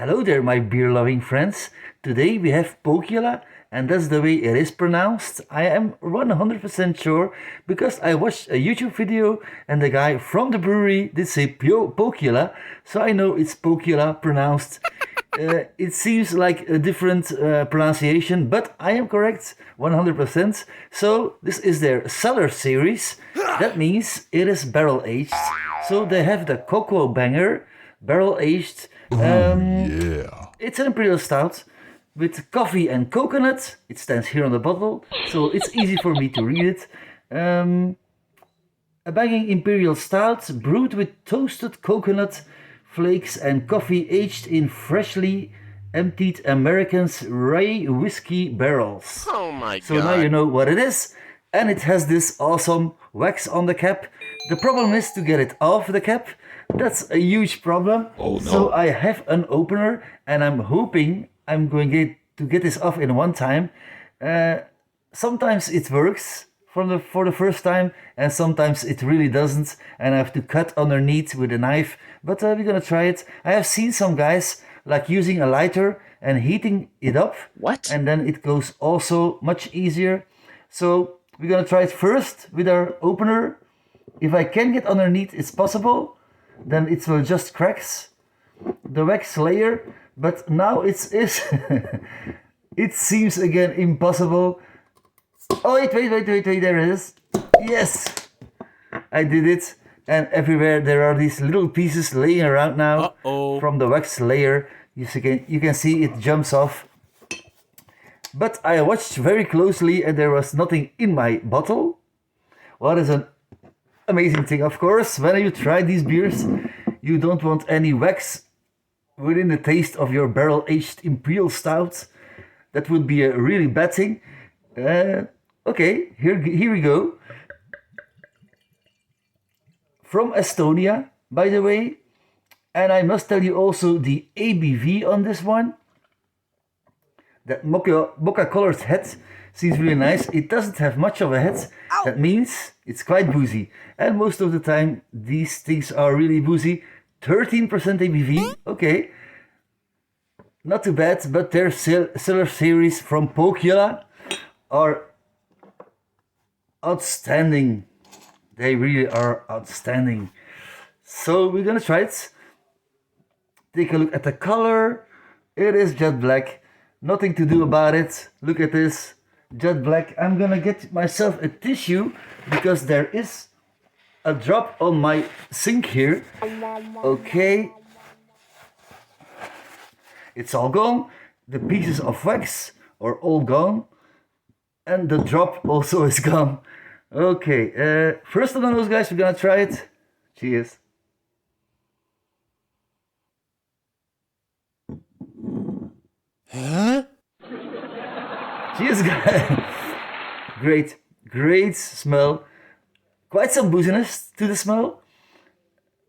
Hello there, my beer-loving friends. Today we have Pohjala, and that's the way it is pronounced. I am 100% sure because I watched a YouTube video and the guy from the brewery did say Pohjala, so I know it's Pohjala pronounced. It seems like a different pronunciation, but I am correct 100%. So this is their cellar series. That means it is barrel aged. So they have the cocobanger barrel aged. It's an imperial stout with coffee and coconut. It stands here on the bottle, so it's easy for me to read it. A banging imperial stout brewed with toasted coconut flakes and coffee aged in freshly emptied American's rye whiskey barrels. Oh my god. So now you know what it is, and it has this awesome wax on the cap. The problem is to get it off the cap. That's a huge problem. Oh no. So I have an opener and I'm hoping I'm going to get this off in one time. Sometimes it works for the first time and sometimes it really doesn't and I have to cut underneath with a knife, but we're gonna try it. I have seen some guys like using a lighter and heating it up. What? And then it goes also much easier. So we're gonna try it first with our opener. If I can get underneath, it's possible. Then it will just cracks the wax layer, but now it is it seems again impossible. Oh wait, there it is. Yes, I did it, and everywhere there are these little pieces laying around now from the wax layer. You can see it jumps off, but I watched very closely and there was nothing in my bottle. What is an amazing thing, of course. When you try these beers, you don't want any wax within the taste of your barrel-aged imperial stout. That would be a really bad thing. Okay, here we go. From Estonia, by the way. And I must tell you also the ABV on this one. That mocha colored head seems really nice. It doesn't have much of a head. That means it's quite boozy. And most of the time, these things are really boozy. 13% ABV. Okay. Not too bad, but their cellar series from Pohjala are outstanding. They really are outstanding. So we're gonna try it. Take a look at the color. It is jet black. Nothing to do about it. Look at this. Jet black. I'm gonna get myself a tissue because there is a drop on my sink here. Okay. It's all gone. The pieces of wax are all gone. And the drop also is gone. Okay. First of the nose, guys, we're gonna try it. Cheers. Huh? Cheers, guys. Great smell. Quite some booziness to the smell.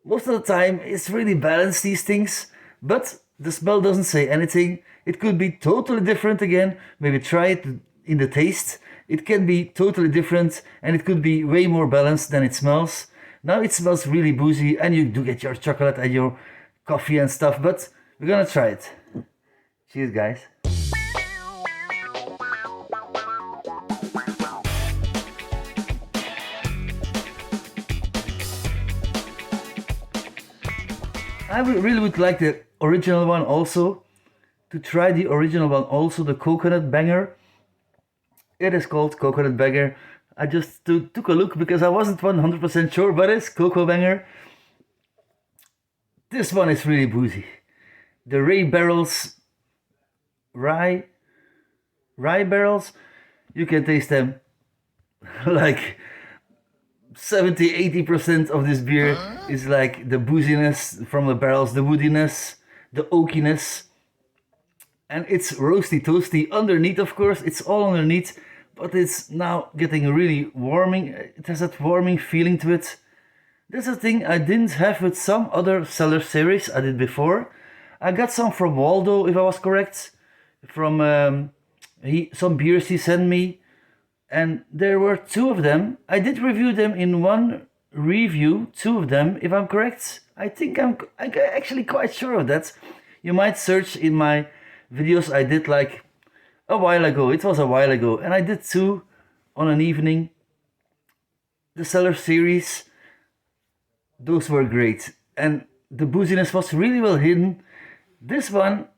Most of the time, it's really balanced, these things, but the smell doesn't say anything. It could be totally different again. Maybe try it in the taste. It can be totally different, and it could be way more balanced than it smells. Now it smells really boozy, and you do get your chocolate and your coffee and stuff, but we're gonna try it. Cheers, guys. I really would like the original one also. To try the original one also, the coconut banger. It is called coconut banger. I just took a look because I wasn't 100% sure, but it's cocoa banger. This one is really boozy. The rye barrels, rye barrels, you can taste them like 70-80% of this beer is like the booziness from the barrels, the woodiness, the oakiness, and it's roasty toasty underneath. Of course, it's all underneath, but it's now getting really warming. It has that warming feeling to it. That's a thing I didn't have with some other cellar series I did before. I got some from Waldo, if I was correct, from some beers he sent me. And there were two of them. I did review them in one review, two of them, if I'm correct. I think I'm actually quite sure of that. You might search in my videos I did like a while ago. It was a while ago, and I did 2 on an evening. The Cellar series, those were great, and the booziness was really well hidden. This one,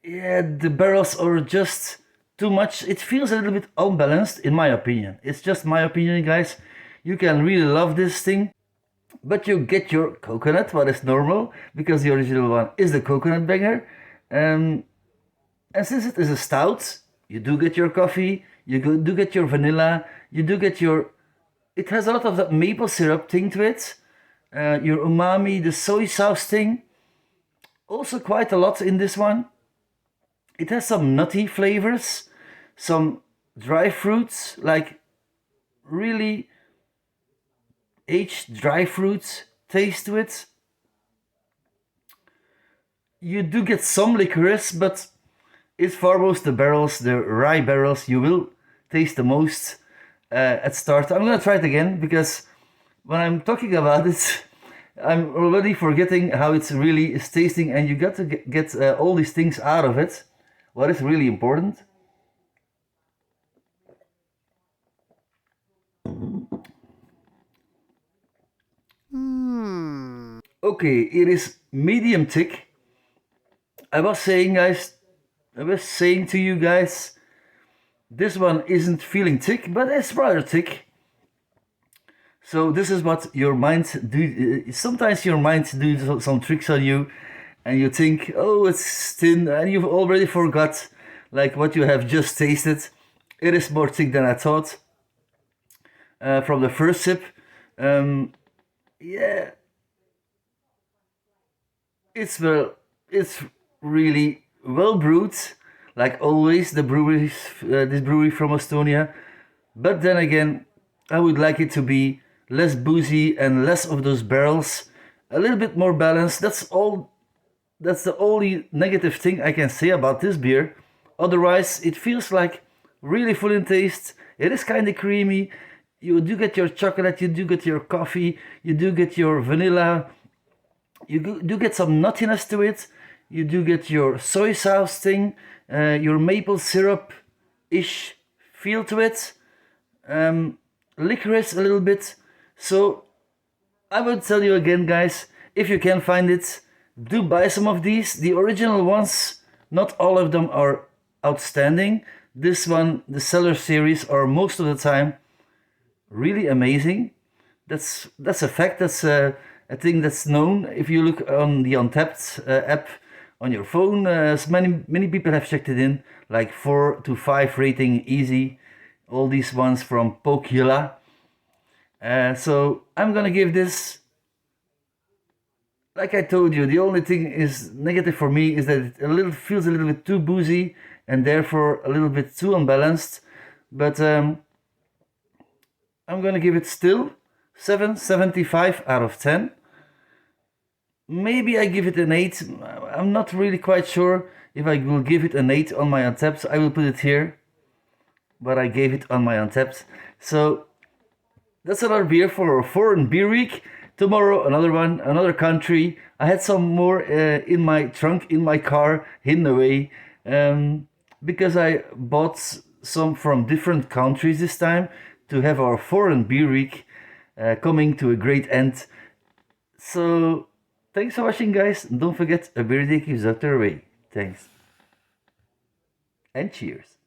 yeah, the barrels are just too much. It feels a little bit unbalanced, in my opinion. It's just my opinion, guys. You can really love this thing, but you get your coconut, what is normal, because the original one is the coconut banger. And since it is a stout, you do get your coffee, do get your vanilla, you do get your... It has a lot of that maple syrup thing to it. Your umami, the soy sauce thing. Also quite a lot in this one. It has some nutty flavors, some dry fruits, like really aged dry fruits taste to it. You do get some licorice, but it's foremost the barrels, the rye barrels, you will taste the most at start. I'm gonna try it again, because when I'm talking about it, I'm already forgetting how it's really is tasting, and you got to get all these things out of it. What is really important. Okay, it is medium thick. I was saying to you guys, this one isn't feeling thick, but it's rather thick. So this is what your mind do. Sometimes your mind do some tricks on you, and you think, oh, it's thin, and you've already forgot like what you have just tasted. It is more thick than I thought. From the first sip, yeah, it's really well brewed, like always. The breweries, this brewery from Estonia, but then again, I would like it to be less boozy and less of those barrels, a little bit more balanced. That's all. That's the only negative thing I can say about this beer. Otherwise, it feels like really full in taste. It is kind of creamy. You do get your chocolate, you do get your coffee, you do get your vanilla, you do get some nuttiness to it, you do get your soy sauce thing, your maple syrup-ish feel to it, licorice a little bit. So I would tell you again, guys, if you can find it, do buy some of these. The original ones, not all of them are outstanding. This one, the Cellar series, are most of the time really amazing. That's a fact. That's a thing that's known. If you look on the Untapped app on your phone, many people have checked it in, like 4 to 5 rating easy. All these ones from Pohjala. So I'm gonna give this, like I told you, the only thing is negative for me is that it feels a little bit too boozy and therefore a little bit too unbalanced. But I'm gonna give it still 7.75 out of 10. Maybe I give it an 8. I'm not really quite sure if I will give it an 8 on my Untapped. I will put it here, but I gave it on my Untapped. So that's another beer for Foreign Beer Week. Tomorrow another one, another country. I had some more in my trunk, in my car, hidden away, because I bought some from different countries this time to have our Foreign Beer Week coming to a great end. So thanks for watching, guys. Don't forget, a beer day keeps doctor away. Thanks. And cheers.